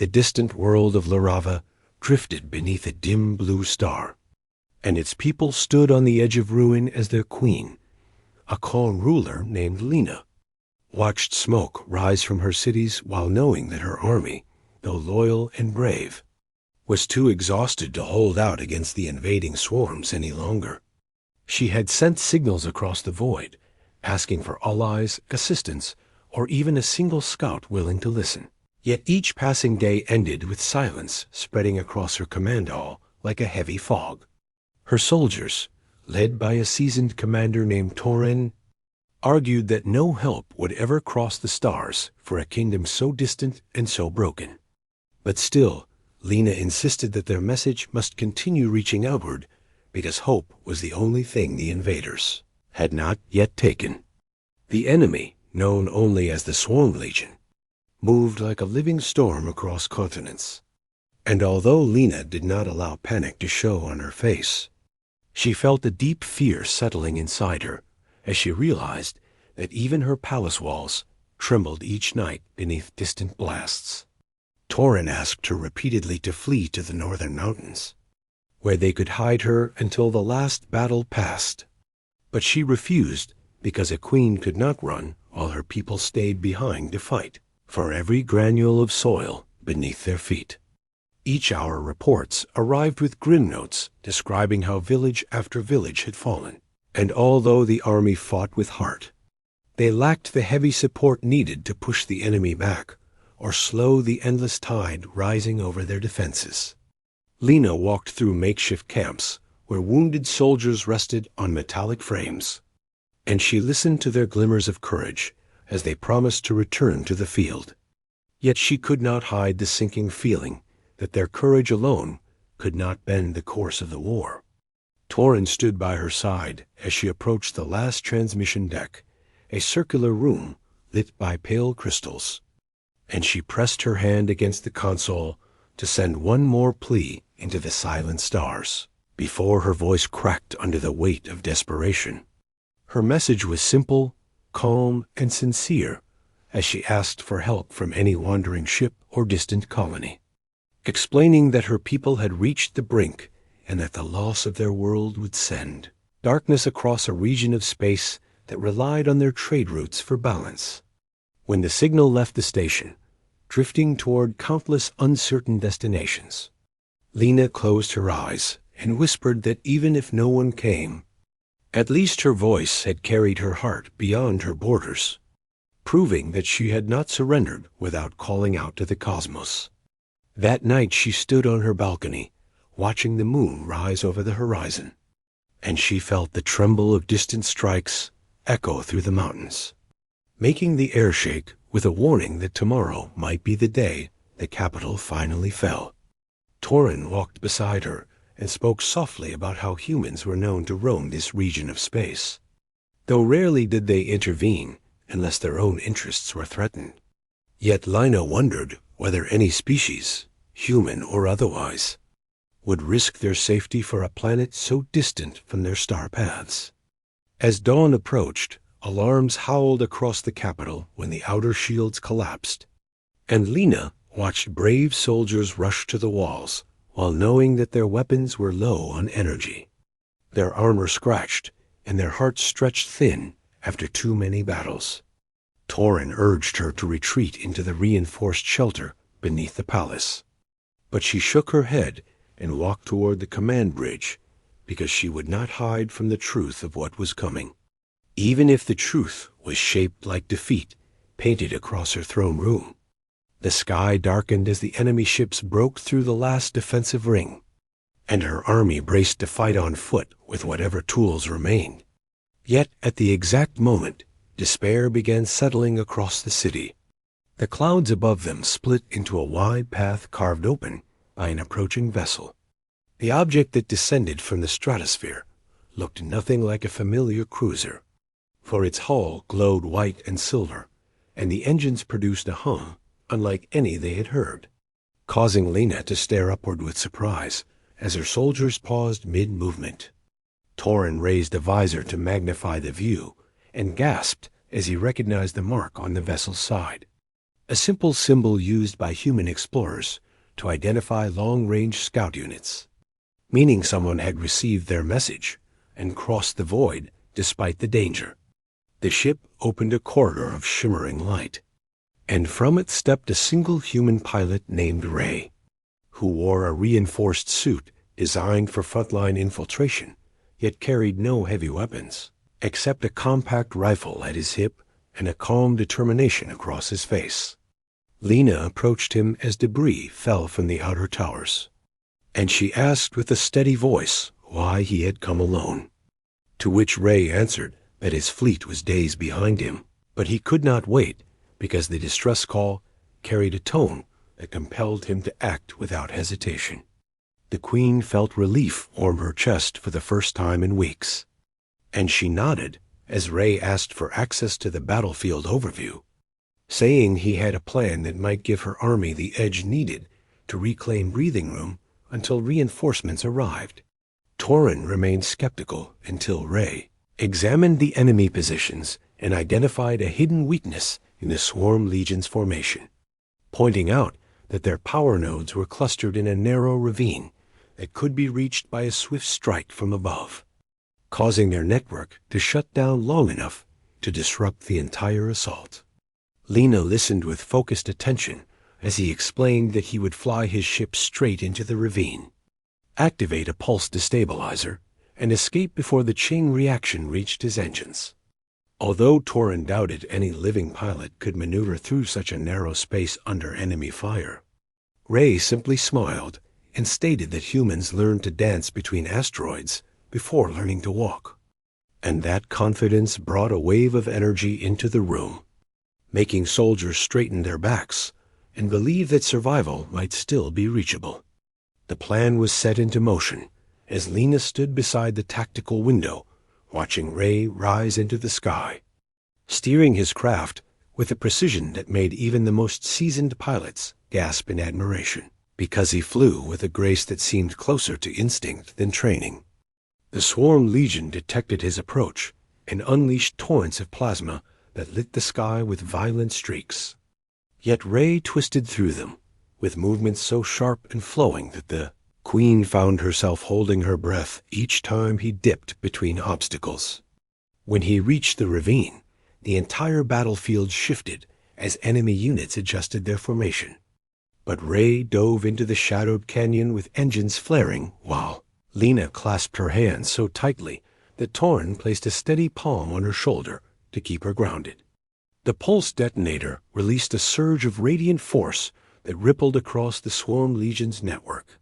The distant world of Larava drifted beneath a dim blue star, and its people stood on the edge of ruin as their queen, a calm ruler named Lena, watched smoke rise from her cities while knowing that her army, though loyal and brave, was too exhausted to hold out against the invading swarms any longer. She had sent signals across the void, asking for allies, assistance, or even a single scout willing to listen. Yet each passing day ended with silence spreading across her command hall like a heavy fog. Her soldiers, led by a seasoned commander named Torin, argued that no help would ever cross the stars for a kingdom so distant and so broken. But still, Lena insisted that their message must continue reaching outward because hope was the only thing the invaders had not yet taken. The enemy, known only as the Swarm Legion, moved like a living storm across continents. And although Lena did not allow panic to show on her face, she felt a deep fear settling inside her as she realized that even her palace walls trembled each night beneath distant blasts. Torin asked her repeatedly to flee to the northern mountains, where they could hide her until the last battle passed. But she refused because a queen could not run while her people stayed behind to fight for every granule of soil beneath their feet. Each hour reports arrived with grim notes describing how village after village had fallen, and although the army fought with heart, they lacked the heavy support needed to push the enemy back or slow the endless tide rising over their defenses. Lena walked through makeshift camps where wounded soldiers rested on metallic frames, and she listened to their glimmers of courage as they promised to return to the field. Yet she could not hide the sinking feeling that their courage alone could not bend the course of the war. Torin stood by her side as she approached the last transmission deck, a circular room lit by pale crystals, and she pressed her hand against the console to send one more plea into the silent stars before her voice cracked under the weight of desperation. Her message was simple, calm, and sincere as she asked for help from any wandering ship or distant colony, explaining that her people had reached the brink and that the loss of their world would send darkness across a region of space that relied on their trade routes for balance. When the signal left the station, drifting toward countless uncertain destinations, Lena closed her eyes and whispered that even if no one came, at least her voice had carried her heart beyond her borders, proving that she had not surrendered without calling out to the cosmos. That night she stood on her balcony, watching the moon rise over the horizon, and she felt the tremble of distant strikes echo through the mountains, making the air shake with a warning that tomorrow might be the day the capital finally fell. Torin walked beside her and spoke softly about how humans were known to roam this region of space, though rarely did they intervene unless their own interests were threatened. Yet Lina wondered whether any species, human or otherwise, would risk their safety for a planet so distant from their star paths. As dawn approached, alarms howled across the capital when the outer shields collapsed, and Lena watched brave soldiers rush to the walls while knowing that their weapons were low on energy, their armor scratched, and their hearts stretched thin after too many battles. Torin urged her to retreat into the reinforced shelter beneath the palace, but she shook her head and walked toward the command bridge because she would not hide from the truth of what was coming, even if the truth was shaped like defeat painted across her throne room. The sky darkened as the enemy ships broke through the last defensive ring, and her army braced to fight on foot with whatever tools remained. Yet at the exact moment, despair began settling across the city. The clouds above them split into a wide path carved open by an approaching vessel. The object that descended from the stratosphere looked nothing like a familiar cruiser, for its hull glowed white and silver, and the engines produced a hum unlike any they had heard, causing Lena to stare upward with surprise as her soldiers paused mid-movement. Torin raised a visor to magnify the view and gasped as he recognized the mark on the vessel's side. a simple symbol used by human explorers to identify long-range scout units, meaning someone had received their message and crossed the void despite the danger. The ship opened a corridor of shimmering light, and from it stepped a single human pilot named Ray, who wore a reinforced suit designed for frontline infiltration, yet carried no heavy weapons, except a compact rifle at his hip and a calm determination across his face. Lena approached him as debris fell from the outer towers, and she asked with a steady voice why he had come alone, to which Ray answered that his fleet was days behind him, but he could not wait because the distress call carried a tone that compelled him to act without hesitation. The Queen felt relief warm her chest for the first time in weeks, and she nodded as Ray asked for access to the battlefield overview, saying he had a plan that might give her army the edge needed to reclaim breathing room until reinforcements arrived. Torin remained skeptical until Ray examined the enemy positions and identified a hidden weakness in the Swarm Legion's formation, pointing out that their power nodes were clustered in a narrow ravine that could be reached by a swift strike from above, causing their network to shut down long enough to disrupt the entire assault. Lena listened with focused attention as he explained that he would fly his ship straight into the ravine, activate a pulse destabilizer, and escape before the chain reaction reached his engines. Although Torin doubted any living pilot could maneuver through such a narrow space under enemy fire, Ray simply smiled and stated that humans learned to dance between asteroids before learning to walk. And that confidence brought a wave of energy into the room, making soldiers straighten their backs and believe that survival might still be reachable. The plan was set into motion as Lena stood beside the tactical window, watching Ray rise into the sky, steering his craft with a precision that made even the most seasoned pilots gasp in admiration, because he flew with a grace that seemed closer to instinct than training. The Swarm Legion detected his approach and unleashed torrents of plasma that lit the sky with violent streaks. Yet Ray twisted through them, with movements so sharp and flowing that the Queen found herself holding her breath each time he dipped between obstacles. When he reached the ravine, the entire battlefield shifted as enemy units adjusted their formation. But Ray dove into the shadowed canyon with engines flaring while Lena clasped her hands so tightly that Torin placed a steady palm on her shoulder to keep her grounded. The pulse detonator released a surge of radiant force that rippled across the Swarm Legion's network,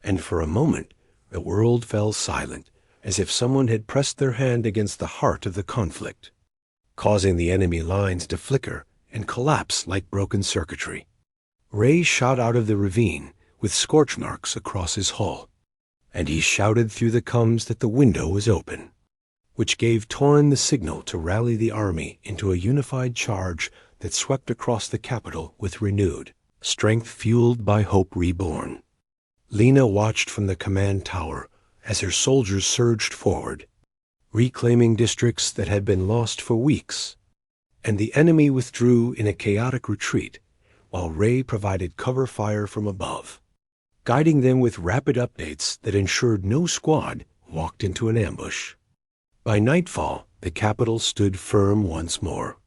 and for a moment the world fell silent, as if someone had pressed their hand against the heart of the conflict, causing the enemy lines to flicker and collapse like broken circuitry. Ray shot out of the ravine with scorch marks across his hull, and he shouted through the comms that the window was open, which gave Torin the signal to rally the army into a unified charge that swept across the capital with renewed strength fueled by hope reborn. Lena watched from the command tower as her soldiers surged forward, reclaiming districts that had been lost for weeks, and the enemy withdrew in a chaotic retreat while Ray provided cover fire from above, guiding them with rapid updates that ensured no squad walked into an ambush. By nightfall, the capital stood firm once more,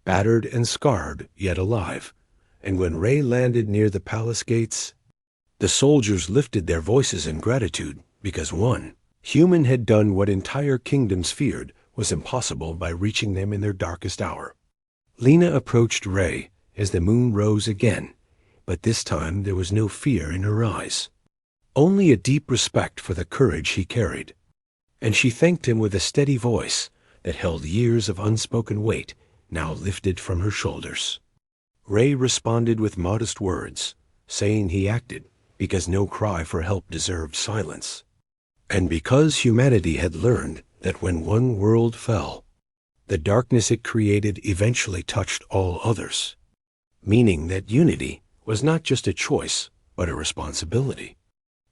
battered and scarred yet alive, and when Ray landed near the palace gates, the soldiers lifted their voices in gratitude because one human had done what entire kingdoms feared was impossible by reaching them in their darkest hour. Lena approached Ray as the moon rose again, but this time there was no fear in her eyes, only a deep respect for the courage he carried, and she thanked him with a steady voice that held years of unspoken weight now lifted from her shoulders. Ray responded with modest words, saying he acted because no cry for help deserved silence, and because humanity had learned that when one world fell, the darkness it created eventually touched all others, meaning that unity was not just a choice, but a responsibility.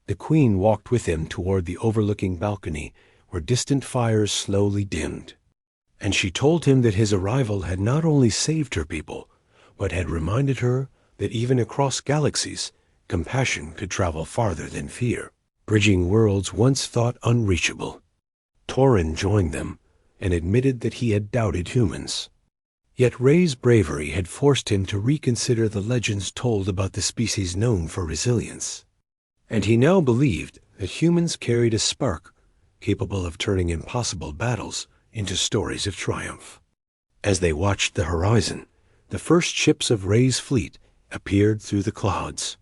The Queen walked with him toward the overlooking balcony where distant fires slowly dimmed, and she told him that his arrival had not only saved her people, but had reminded her that even across galaxies, compassion could travel farther than fear, bridging worlds once thought unreachable. Torin joined them and admitted that he had doubted humans. Yet Ray's bravery had forced him to reconsider the legends told about the species known for resilience. And he now believed that humans carried a spark capable of turning impossible battles into stories of triumph. As they watched the horizon, the first ships of Ray's fleet appeared through the clouds,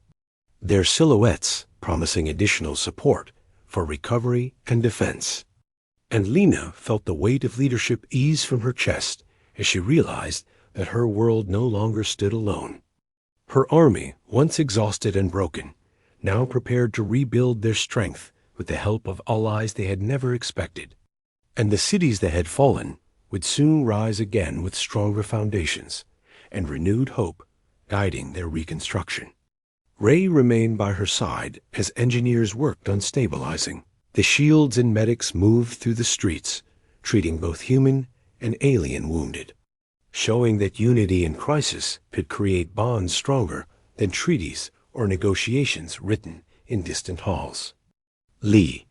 their silhouettes promising additional support for recovery and defense. And Lena felt the weight of leadership ease from her chest as she realized that her world no longer stood alone. Her army, once exhausted and broken, now prepared to rebuild their strength with the help of allies they had never expected. And the cities that had fallen would soon rise again with stronger foundations and renewed hope guiding their reconstruction. Ray remained by her side as engineers worked on stabilizing. The shields and medics moved through the streets, treating both human and alien wounded, showing that unity in crisis could create bonds stronger than treaties or negotiations written in distant halls. Lee,